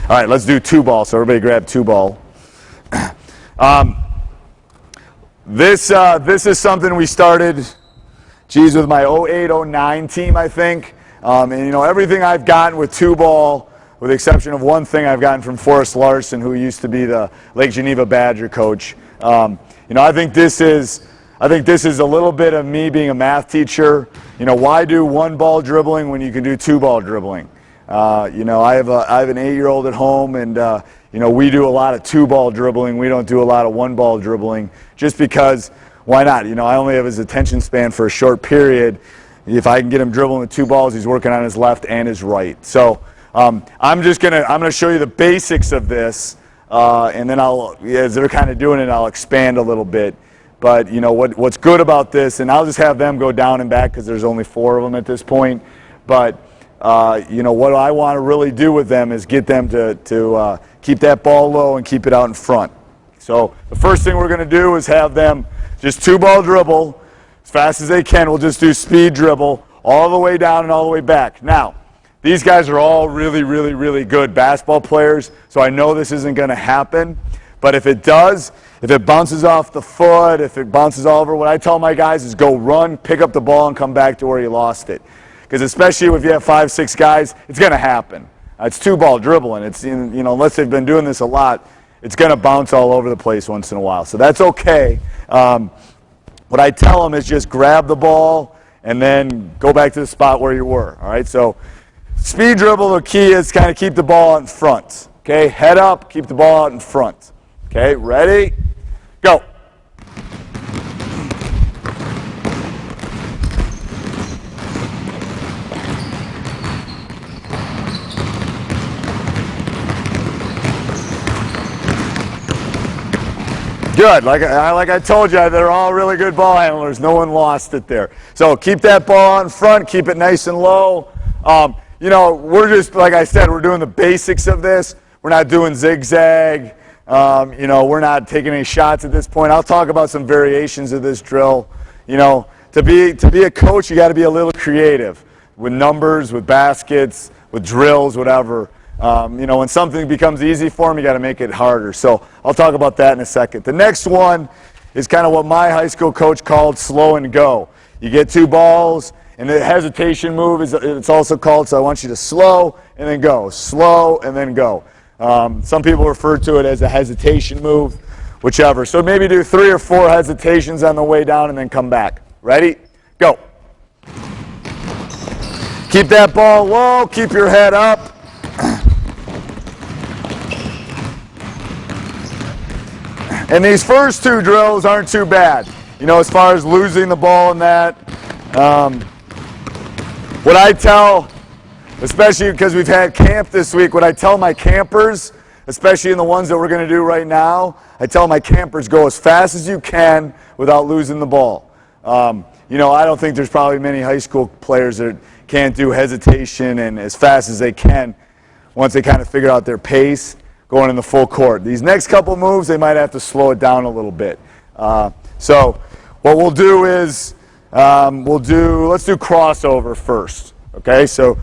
All right, let's do two ball. So everybody grab two ball. This is something we started, with my 08-09 team, I think. And you know, everything I've gotten with two ball, with the exception of one thing I've gotten from Forrest Larson, who used to be the Lake Geneva Badger coach. You know, I think this is a little bit of me being a math teacher. You know, why do one ball dribbling when you can do two ball dribbling? You know, I have an 8-year-old at home, and you know, we do a lot of two ball dribbling. We don't do a lot of one ball dribbling, just because why not? You know, I only have his attention span for a short period. If I can get him dribbling with two balls, he's working on his left and his right. So I'm gonna show you the basics of this, and then as they're kind of doing it, I'll expand a little bit. But you know what's good about this, and I'll just have them go down and back because there's only 4 of them at this point. But you know, what I want to really do with them is get them to keep that ball low and keep it out in front. So the first thing we're going to do is have them just two ball dribble as fast as they can. We'll just do speed dribble all the way down and all the way back. Now, these guys are all really, really, really good basketball players, so I know this isn't going to happen. But if it does, if it bounces off the foot, if it bounces all over, what I tell my guys is go run, pick up the ball, and come back to where you lost it. Because especially if you have 5, 6 guys, it's going to happen. It's two ball dribbling. It's, you know, unless they've been doing this a lot, it's going to bounce all over the place once in a while. So that's okay. What I tell them is just grab the ball and then go back to the spot where you were. All right. So speed dribble, the key is kind of keep the ball out in front. Okay. Head up, keep the ball out in front. Okay. Ready? Go. Good. Like I told you, they're all really good ball handlers. No one lost it there. So keep that ball out in front. Keep it nice and low. You know, we're just, like I said, we're doing the basics of this. We're not doing zigzag. You know, we're not taking any shots at this point. I'll talk about some variations of this drill. You know, to be a coach, you got to be a little creative with numbers, with baskets, with drills, whatever. You know, when something becomes easy for them, you got to make it harder. So I'll talk about that in a second. The next one is kind of what my high school coach called slow and go. You get two balls, and the hesitation move is it's also called. So I want you to slow and then go, slow and then go. Some people refer to it as a hesitation move, whichever. So maybe do 3 or 4 hesitations on the way down and then come back. Ready? Go. Keep that ball low. Keep your head up. And these first 2 drills aren't too bad, you know, as far as losing the ball and that. What I tell, especially because we've had camp this week, what I tell my campers, especially in the ones that we're going to do right now, I tell my campers go as fast as you can without losing the ball. You know, I don't think there's probably many high school players that can't do hesitation and as fast as they can once they kind of figure out their pace going in the full court. These next couple moves, they might have to slow it down a little bit. So what we'll do is, let's do crossover first. Okay, so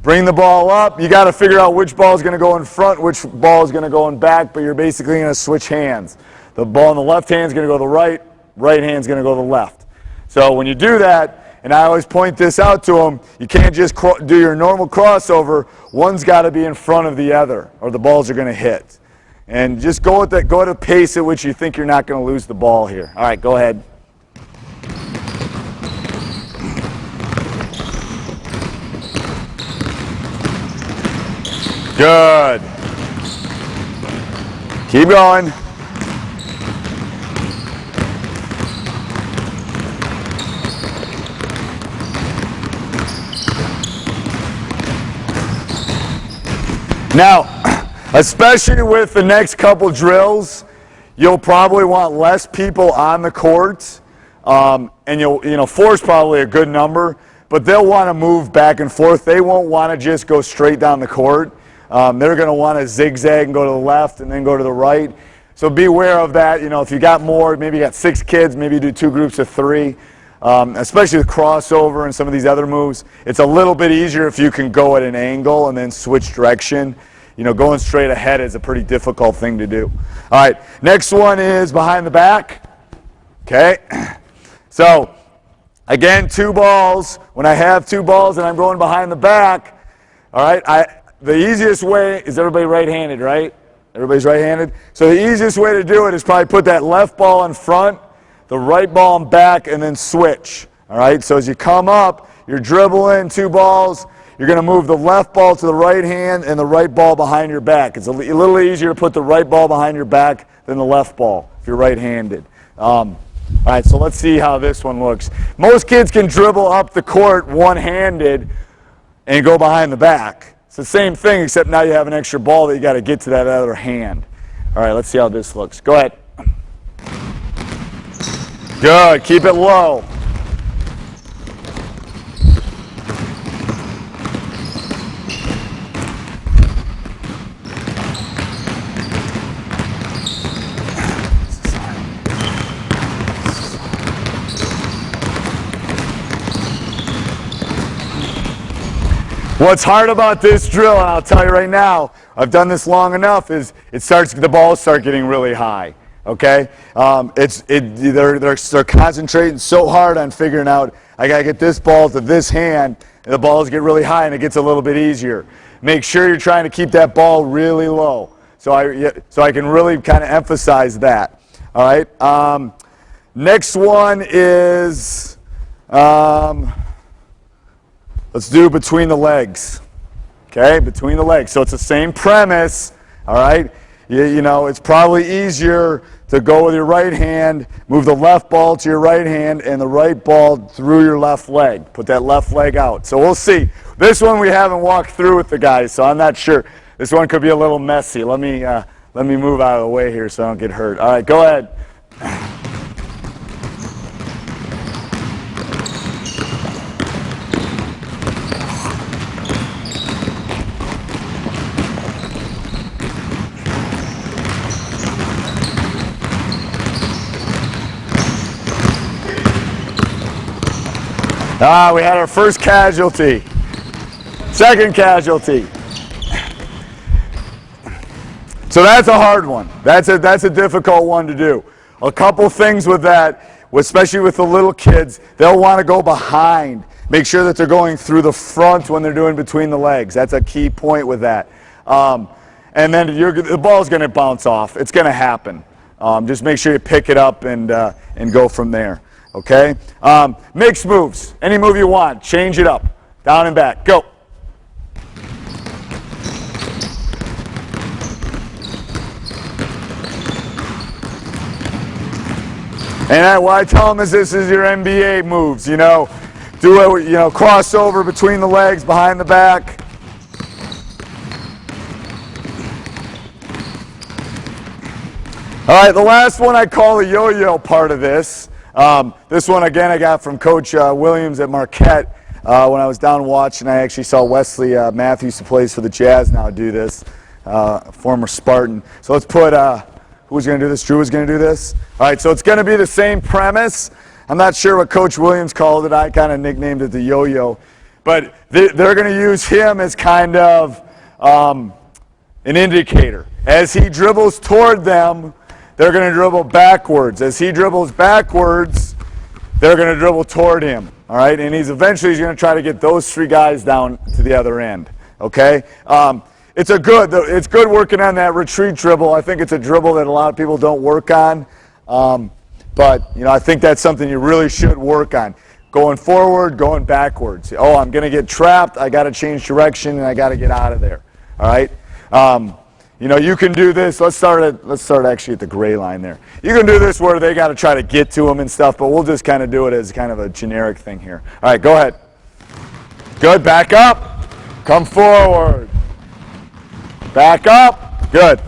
bring the ball up. You got to figure out which ball is going to go in front, which ball is going to go in back, but you're basically going to switch hands. The ball in the left hand is going to go to the right, right hand is going to go to the left. So when you do that, and I always point this out to them, you can't just do your normal crossover. One's got to be in front of the other, or the balls are going to hit. And just go at the pace at which you think you're not going to lose the ball here. All right, go ahead. Good. Keep going. Now, especially with the next couple drills, you'll probably want less people on the court, and you know, 4 is probably a good number, but they'll want to move back and forth. They won't want to just go straight down the court. They're going to want to zigzag and go to the left and then go to the right. So beware of that. You know, if you got more, maybe you got 6 kids, maybe you do 2 groups of 3. Especially with crossover and some of these other moves, it's a little bit easier if you can go at an angle and then switch direction. going straight ahead is a pretty difficult thing to do. All right, next one is behind the back. Okay, so again, 2 balls. When I have 2 balls and I'm going behind the back, all right, the easiest way is everybody right-handed, right? Everybody's right-handed? So the easiest way to do it is probably put that left ball in front, the right ball in back, and then switch. All right, so as you come up, you're dribbling 2 balls. You're going to move the left ball to the right hand and the right ball behind your back. It's a little easier to put the right ball behind your back than the left ball if you're right-handed. All right, so let's see how this one looks. Most kids can dribble up the court one-handed and go behind the back. It's the same thing, except now you have an extra ball that you got to get to that other hand. All right, let's see how this looks. Go ahead. Good, keep it low. What's hard about this drill, and I'll tell you right now, I've done this long enough, is the balls start getting really high. Okay, they're concentrating so hard on figuring out I gotta get this ball to this hand, and the balls get really high, and it gets a little bit easier. Make sure you're trying to keep that ball really low, so I can really kind of emphasize that. All right, next one is. Let's do between the legs, okay, between the legs. So it's the same premise, all right? It's probably easier to go with your right hand, move the left ball to your right hand, and the right ball through your left leg. Put that left leg out. So we'll see. This one we haven't walked through with the guys, so I'm not sure. This one could be a little messy. Let me move out of the way here so I don't get hurt. All right, go ahead. We had our first casualty. Second casualty. So that's a hard one. That's a difficult one to do. A couple things with that, especially with the little kids, they'll want to go behind. Make sure that they're going through the front when they're doing between the legs. That's a key point with that. And then the ball's going to bounce off. It's going to happen. Just make sure you pick it up and go from there. Okay? Mixed moves. Any move you want. Change it up. Down and back. Go. And what I tell them is this is your NBA moves, Do it, crossover between the legs, behind the back. All right, the last one I call the yo-yo part of this. This one, again, I got from Coach Williams at Marquette. When I was down watching, I actually saw Wesley Matthews, who plays for the Jazz now, do this, former Spartan. So let's put, who's going to do this? Drew is going to do this? All right, so it's going to be the same premise. I'm not sure what Coach Williams called it. I kind of nicknamed it the yo-yo. But they're going to use him as kind of an indicator. As he dribbles toward them, they're going to dribble backwards. As he dribbles backwards, they're going to dribble toward him. All right, and he's going to try to get those 3 guys down to the other end. Okay, it's good working on that retreat dribble. I think it's a dribble that a lot of people don't work on, but I think that's something you really should work on. Going forward, going backwards. Oh, I'm going to get trapped. I got to change direction and I got to get out of there. All right. You can do this. Let's start actually at the gray line there. You can do this where they got to try to get to them and stuff, but we'll just kind of do it as kind of a generic thing here. All right, go ahead. Good. Back up. Come forward. Back up. Good.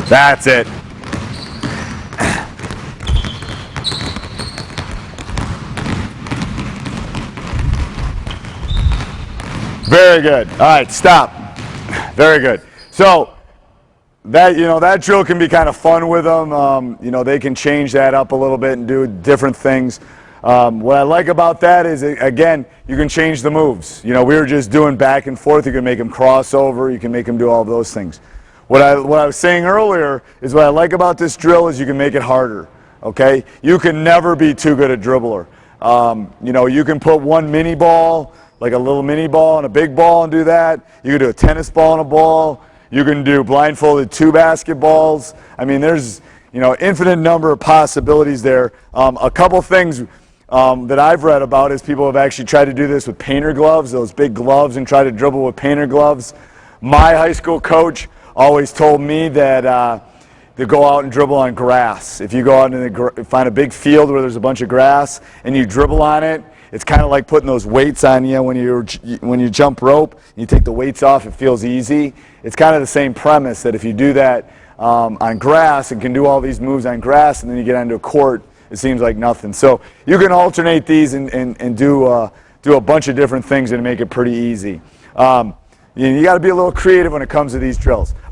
That's it. Very good. All right, stop. Very good. So that drill can be kind of fun with them. They can change that up a little bit and do different things. What I like about that is, again, you can change the moves. We were just doing back and forth. You can make them cross over. You can make them do all of those things. What I was saying earlier is what I like about this drill is you can make it harder. Okay? You can never be too good a dribbler. You can put one mini ball, like a little mini ball and a big ball and do that. You can do a tennis ball and a ball. You can do blindfolded 2 basketballs. I mean, there's, infinite number of possibilities there. A couple things that I've read about is people have actually tried to do this with painter gloves, those big gloves, and try to dribble with painter gloves. My high school coach always told me that to go out and dribble on grass. If you go out and find a big field where there's a bunch of grass and you dribble on it, it's kind of like putting those weights on you when you jump rope. And you take the weights off, it feels easy. It's kind of the same premise that if you do that on grass and can do all these moves on grass, and then you get onto a court, it seems like nothing. So you can alternate these and do a bunch of different things and make it pretty easy. You got to be a little creative when it comes to these drills.